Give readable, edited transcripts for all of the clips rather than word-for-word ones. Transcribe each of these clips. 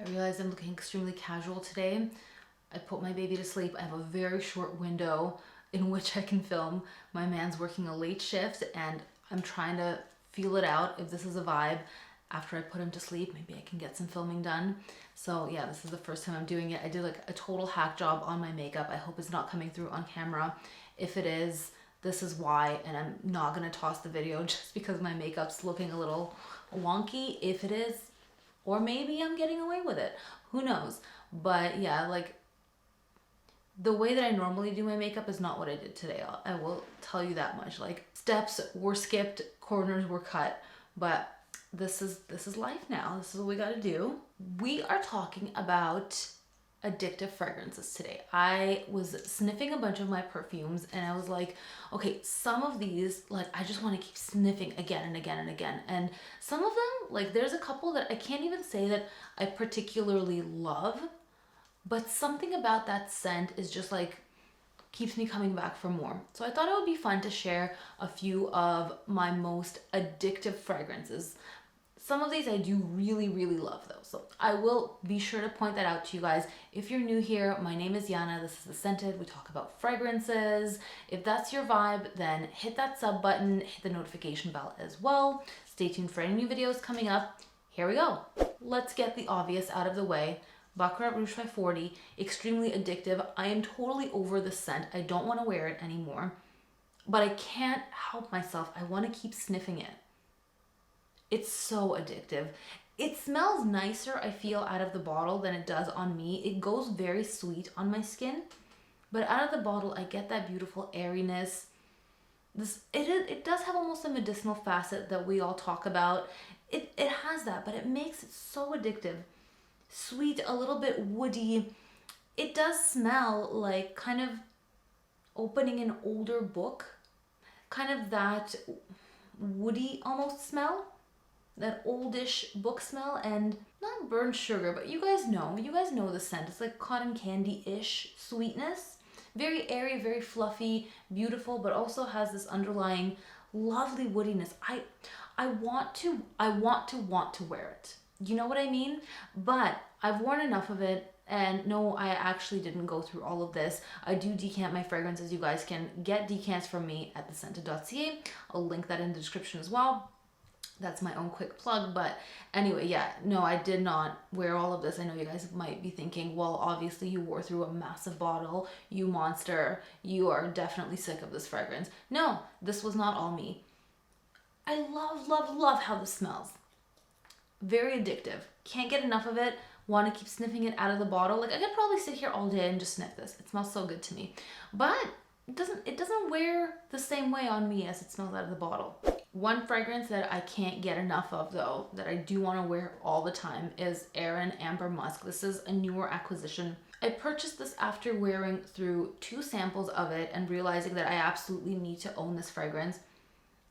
I realized I'm looking extremely casual today. I put my baby to sleep. I have a very short window in which I can film. My man's working a late shift and I'm trying to feel it out if this is a vibe. After I put him to sleep, maybe I can get some filming done. So yeah, this is the first time I'm doing it. I did like a total hack job on my makeup. I hope it's not coming through on camera. If it is, this is why, and I'm not gonna toss the video just because my makeup's looking a little wonky. If it is, or maybe I'm getting away with it. Who knows? But yeah, like the way that I normally do my makeup is not what I did today. I will tell you that much. Like steps were skipped, corners were cut, but this is life now. This is what we got to do. We are talking about addictive fragrances today. I was sniffing a bunch of my perfumes and I was like, okay, some of these, like, I just want to keep sniffing again and again and again. And some of them, like, there's a couple that I can't even say that I particularly love, but something about that scent is just like, keeps me coming back for more. So I thought it would be fun to share a few of my most addictive fragrances. Some of these I do really, really love though. So I will be sure to point that out to you guys. If you're new here, my name is Yana. This is The Scented. We talk about fragrances. If that's your vibe, then hit that sub button, hit the notification bell as well. Stay tuned for any new videos coming up. Here we go. Let's get the obvious out of the way. Baccarat Rouge 540, extremely addictive. I am totally over the scent. I don't want to wear it anymore, but I can't help myself. I want to keep sniffing it. It's so addictive. It smells nicer, I feel, out of the bottle than it does on me. It goes very sweet on my skin, but out of the bottle, I get that beautiful airiness. It does have almost a medicinal facet that we all talk about. It has that, but it makes it so addictive. Sweet, a little bit woody. It does smell like kind of opening an older book, kind of that woody almost smell, that oldish book smell, and not burnt sugar, but you guys know the scent. It's like cotton candy-ish sweetness. Very airy, very fluffy, beautiful, but also has this underlying lovely woodiness. I want to wear it. You know what I mean? But I've worn enough of it, and no, I actually didn't go through all of this. I do decant my fragrances. You guys can get decants from me at thescented.ca. I'll link that in the description as well. That's my own quick plug. But anyway, yeah, no, I did not wear all of this. I know you guys might be thinking, well, obviously you wore through a massive bottle. You monster. You are definitely sick of this fragrance. No, this was not all me. I love, love, love how this smells. Very addictive. Can't get enough of it. Want to keep sniffing it out of the bottle. Like I could probably sit here all day and just sniff this. It smells so good to me. But it doesn't wear the same way on me as it smells out of the bottle. One fragrance that I can't get enough of though, that I do want to wear all the time, is Erin Amber Musk. This is a newer acquisition. I purchased this after wearing through 2 samples of it and realizing that I absolutely need to own this fragrance.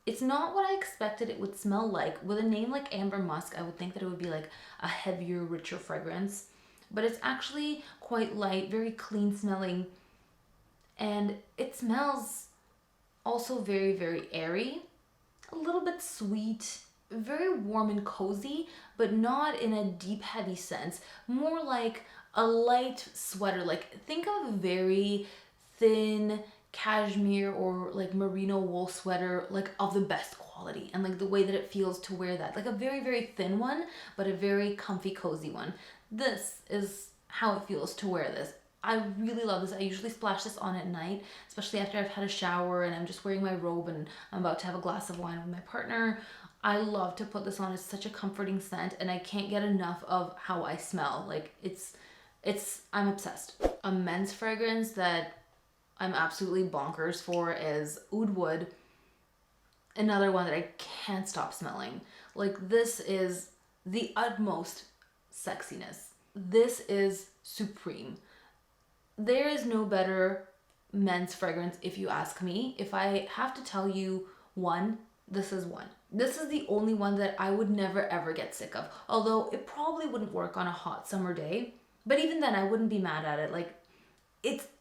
It's not what I expected it would smell like. With a name like Amber Musk, I would think that it would be like a heavier, richer fragrance. But it's actually quite light, very clean smelling. And it smells also very, very airy. A little bit sweet. Very warm and cozy, but not in a deep, heavy sense. More like a light sweater. Like think of a very thin cashmere or like merino wool sweater, like of the best quality, and like the way that it feels to wear that, like a very, very thin one, but a very comfy, cozy one. This is how it feels to wear this. I really love this. I usually splash this on at night, especially after I've had a shower and I'm just wearing my robe and I'm about to have a glass of wine with my partner. I love to put this on. It's such a comforting scent and I can't get enough of how I smell. Like I'm obsessed. A men's fragrance that I'm absolutely bonkers for is Oud Wood. Another one that I can't stop smelling. Like this is the utmost sexiness. This is supreme. There is no better men's fragrance if you ask me. If I have to tell you one, this is one. This is the only one that I would never ever get sick of. Although it probably wouldn't work on a hot summer day. But even then I wouldn't be mad at it. Like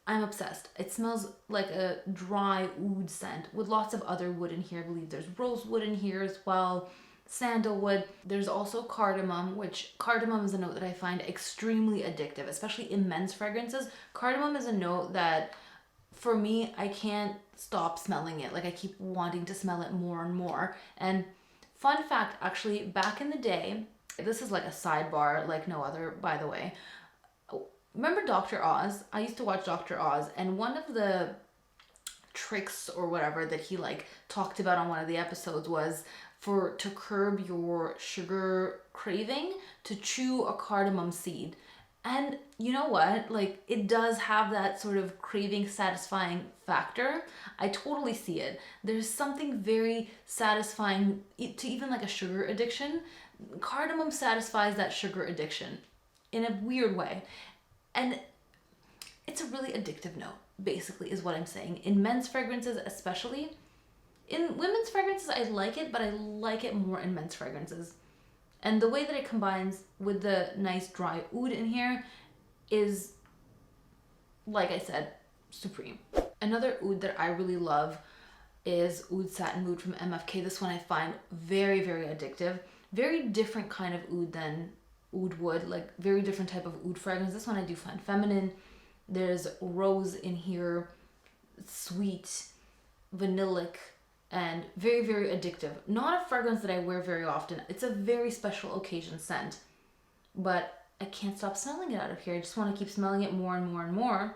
I'm obsessed. It smells like a dry oud scent with lots of other wood in here. I believe there's rosewood in here as well. sandalwood. There's also cardamom, which cardamom is a note that I find extremely addictive, especially in men's fragrances. Cardamom is a note that for me, I can't stop smelling it. Like I keep wanting to smell it more and more. And fun fact, actually, back in the day, this is like a sidebar like no other, by the way. Remember Dr. Oz? I used to watch Dr. Oz, and one of the tricks or whatever that he like talked about on one of the episodes was to curb your sugar craving, to chew a cardamom seed. And you know what? Like, it does have that sort of craving satisfying factor. I totally see it. There's something very satisfying to even like a sugar addiction. Cardamom satisfies that sugar addiction in a weird way. And it's a really addictive note, basically, is what I'm saying. In men's fragrances, especially. In women's fragrances, I like it, but I like it more in men's fragrances. And the way that it combines with the nice dry oud in here is, like I said, supreme. Another oud that I really love is Oud Satin Mood from MFK. This one I find very, very addictive. Very different kind of oud than oud wood, like very different type of oud fragrance. This one I do find feminine. There's rose in here, sweet, vanillic, and very, very addictive. Not a fragrance that I wear very often. It's a very special occasion scent, but I can't stop smelling it out of here. I just want to keep smelling it more and more and more.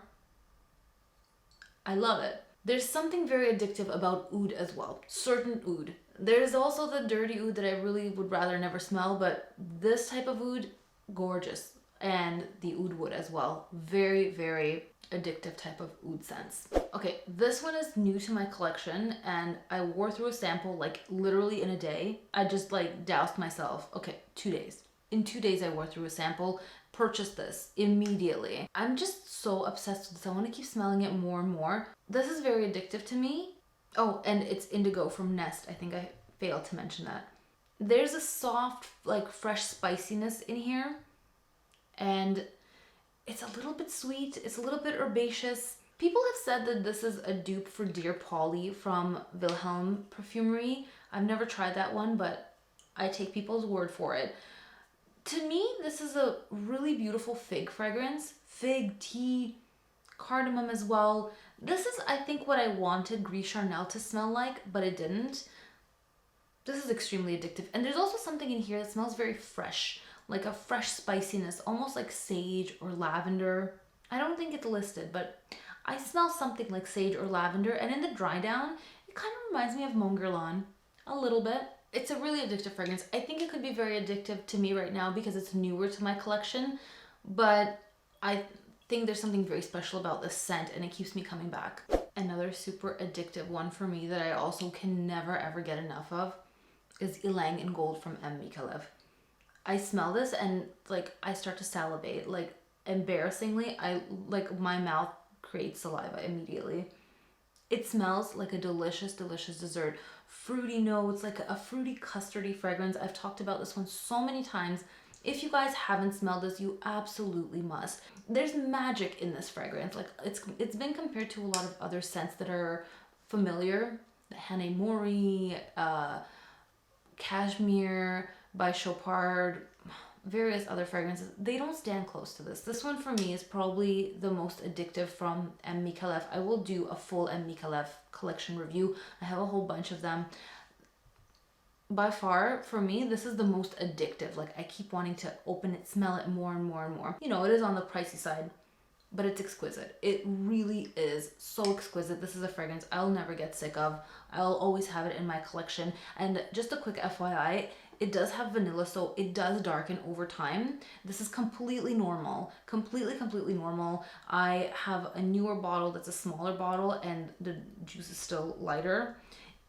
I love it. There's something very addictive about oud as well. Certain oud. There's also the dirty oud that I really would rather never smell, but this type of oud, gorgeous. And the oud wood as well. Very, very addictive type of oud scents. Okay, this one is new to my collection and I wore through a sample like literally in a day. I just like doused myself. Okay, 2 days. In 2 days I wore through a sample, purchased this immediately. I'm just so obsessed with this. I want to keep smelling it more and more. This is very addictive to me. Oh, and it's Indigo from Nest. I think I failed to mention that. There's a soft, like fresh spiciness in here. And it's a little bit sweet. It's a little bit herbaceous. People have said that this is a dupe for Dear Polly from Wilhelm Perfumery. I've never tried that one, but I take people's word for it. To me, this is a really beautiful fig fragrance. Fig, tea, cardamom as well. This is, I think, what I wanted Gris Charnel to smell like, but it didn't. This is extremely addictive. And there's also something in here that smells very fresh. Like a fresh spiciness, almost like sage or lavender. I don't think it's listed, but I smell something like sage or lavender. And in the dry down, it kind of reminds me of Mon Guerlain a little bit. It's a really addictive fragrance. I think it could be very addictive to me right now because it's newer to my collection. But I think there's something very special about this scent and it keeps me coming back. Another super addictive one for me that I also can never ever get enough of is Ylang in Gold from M. Mikalev. I smell this and like I start to salivate. Like embarrassingly, my mouth creates saliva immediately. It smells like a delicious, delicious dessert. Fruity notes, like a fruity custardy fragrance. I've talked about this one so many times. If you guys haven't smelled this, you absolutely must. There's magic in this fragrance. Like it's been compared to a lot of other scents that are familiar. Hane Mori, Cashmere by Chopard, various other fragrances. They don't stand close to this. This one for me is probably the most addictive from M. Mikalev. I will do a full M. Mikalev collection review. I have a whole bunch of them. By far, for me, this is the most addictive. Like I keep wanting to open it, smell it more and more and more. You know, it is on the pricey side, but it's exquisite. It really is so exquisite. This is a fragrance I'll never get sick of. I'll always have it in my collection. And just a quick FYI, it does have vanilla, so it does darken over time. This is completely normal, completely normal. I have a newer bottle that's a smaller bottle and the juice is still lighter.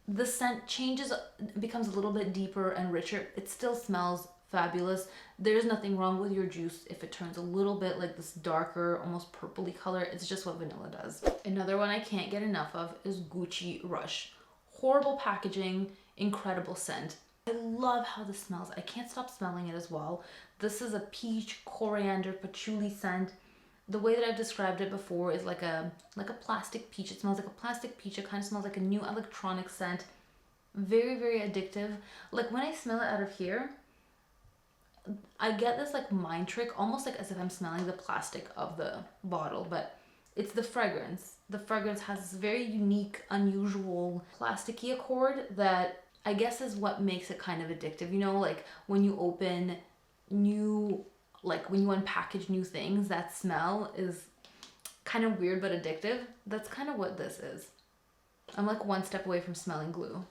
The scent changes, becomes a little bit deeper and richer. It still smells fabulous. There's nothing wrong with your juice if it turns a little bit like this darker, almost purpley color. It's just what vanilla does. Another one I can't get enough of is Gucci Rush. Horrible packaging, incredible scent. I love how this smells. I can't stop smelling it as well. This is a peach, coriander, patchouli scent. The way that I've described it before is like a plastic peach. It smells like a plastic peach. It kind of smells like a new electronic scent. Very, very addictive. Like when I smell it out of here, I get this like mind trick, almost like as if I'm smelling the plastic of the bottle, but it's the fragrance. The fragrance has this very unique, unusual plasticky accord that I guess is what makes it kind of addictive. You know, like when you open new, like when you unpackage new things, that smell is kind of weird but addictive. That's kind of what this is. I'm like one step away from smelling glue.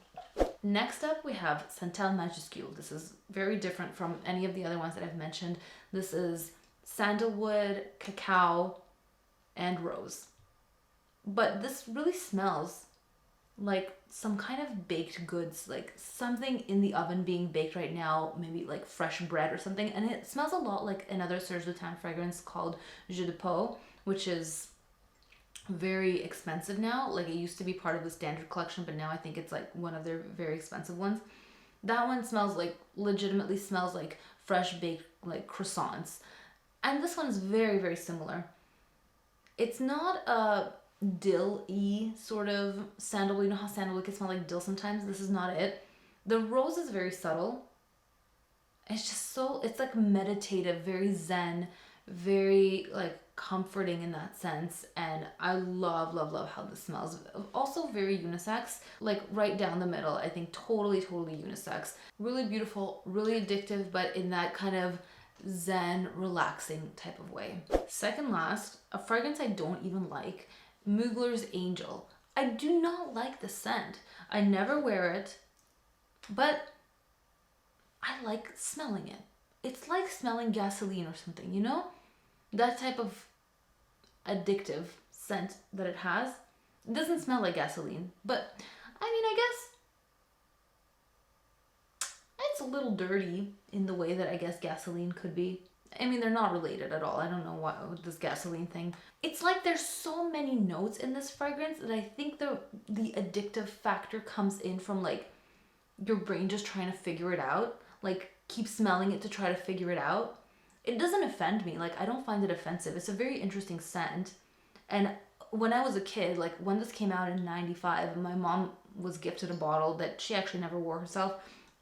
Next up, we have Santal Majuscule. This is very different from any of the other ones that I've mentioned. This is sandalwood, cacao, and rose. But this really smells like some kind of baked goods, like something in the oven being baked right now, maybe like fresh bread or something. And it smells a lot like another Serge Lutens fragrance called Jus de Peau, which is very expensive now. Like it used to be part of the standard collection, but now I think it's like one of their very expensive ones. That one smells like, legitimately smells like fresh baked like croissants. And this one is very, very similar. It's not a dill-y sort of sandalwood. You know how sandalwood can smell like dill sometimes? This is not it. The rose is very subtle. It's just so, it's like meditative, very zen, very like comforting in that sense. And I love, love, love how this smells. Also very unisex, like right down the middle. I think totally, totally unisex. Really beautiful, really addictive, but in that kind of zen, relaxing type of way. Second last, a fragrance I don't even like, Mugler's Angel. I do not like the scent. I never wear it, but I like smelling it. It's like smelling gasoline or something, you know? That type of addictive scent that it has. It doesn't smell like gasoline, but I mean, I guess it's a little dirty in the way that I guess gasoline could be. I mean, they're not related at all. I don't know what with this gasoline thing. It's like there's so many notes in this fragrance that I think the addictive factor comes in from like your brain just trying to figure it out. Like keep smelling it to try to figure it out. It doesn't offend me. Like I don't find it offensive. It's a very interesting scent. And when I was a kid, like when this came out in 95, my mom was gifted a bottle that she actually never wore herself.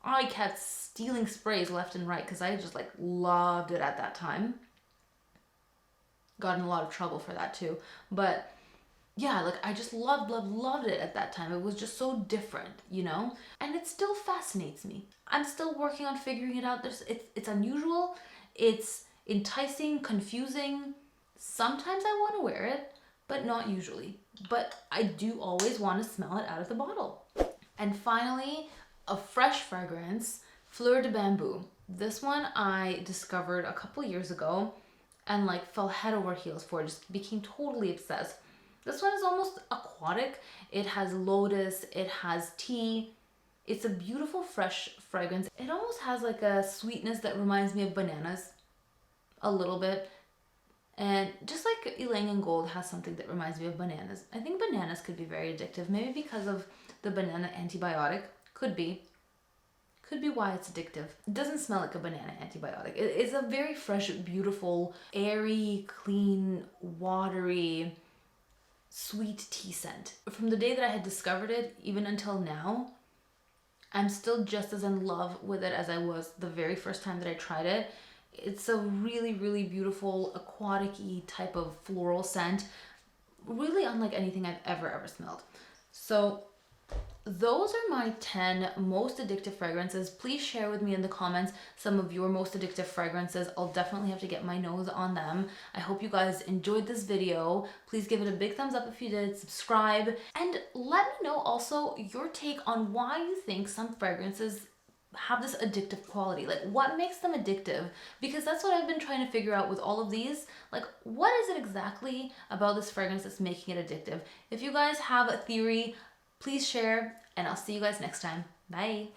I kept stealing sprays left and right because I just like loved it at that time. Got in a lot of trouble for that too. But yeah, like I just loved, loved, loved it at that time. It was just so different, you know? And it still fascinates me. I'm still working on figuring it out. It's unusual. It's enticing, confusing. Sometimes I want to wear it, but not usually. But I do always want to smell it out of the bottle. And finally, a fresh fragrance, Fleur de Bamboo. This one I discovered a couple years ago and like fell head over heels for it, just became totally obsessed. This one is almost aquatic. It has lotus, it has tea. It's a beautiful fresh fragrance. It almost has like a sweetness that reminds me of bananas a little bit. And just like Ylang and Gold has something that reminds me of bananas. I think bananas could be very addictive, maybe because of the banana antibiotic. Could be. Could be why it's addictive. It doesn't smell like a banana antibiotic. It's a very fresh, beautiful, airy, clean, watery, sweet tea scent. From the day that I had discovered it, even until now, I'm still just as in love with it as I was the very first time that I tried it. It's a really, really beautiful, aquatic-y type of floral scent. Really unlike anything I've ever smelled. So those are my 10 most addictive fragrances. Please share with me in the comments some of your most addictive fragrances. I'll definitely have to get my nose on them. I hope you guys enjoyed this video. Please give it a big thumbs up if you did, subscribe, and let me know also your take on why you think some fragrances have this addictive quality. Like what makes them addictive? Because that's what I've been trying to figure out with all of these. Like what is it exactly about this fragrance that's making it addictive? If you guys have a theory, please share, and I'll see you guys next time. Bye.